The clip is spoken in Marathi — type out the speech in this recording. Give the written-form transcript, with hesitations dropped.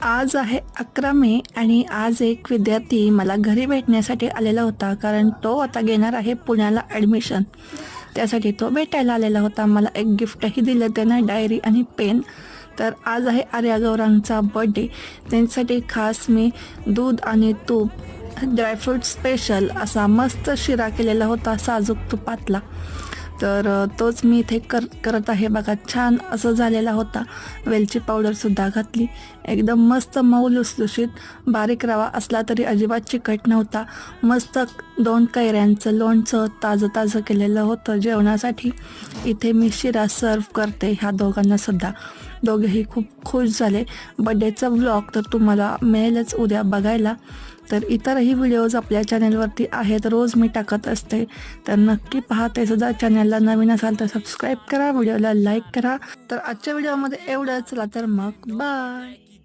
आज आहे 11 मे आणि आज एक विद्यार्थी मला घरी भेटण्यासाठी आलेला होता, कारण तो आता घेणार आहे पुण्याला ॲडमिशन. त्यासाठी तो भेटायला आलेला होता. मला एक गिफ्टही दिलं त्यानं, डायरी आणि पेन. तर आज आहे आर्या गौरांचा बर्थडे. त्यांच्यासाठी खास मी दूध आणि तूप, ड्रायफ्रूट स्पेशल असा मस्त शिरा केलेला होता साजूक तुपातला. तर तोच मी इथे करत आहे बघा. छान असं झालेला होता. वेलची पावडरसुद्धा घातली. एकदम मस्त मऊ लुसलुशीत. बारीक रवा असला तरी अजिबात चिकट नव्हता. मस्त 2 कैऱ्यांचं लोणचं ताजं ताजं केलेलं होतं जेवणासाठी. इथे मी शिरा सर्व करते ह्या दोघांनासुद्धा. दोघेही खूप खुश झाले. बड्डेचा व्लॉग तर तुम्हाला मिळेलच उद्या बघायला. तर इतरही व्हिडिओज आपल्या चॅनलवरती आहेत, रोज मी टाकत असते, तर नक्की पहा. ते सुद्धा चॅनलला नवीन असाल तर सबस्क्राईब करा, व्हिडिओला लाईक करा. तर आजच्या व्हिडिओमध्ये एवढंच. चला तर मग बाय.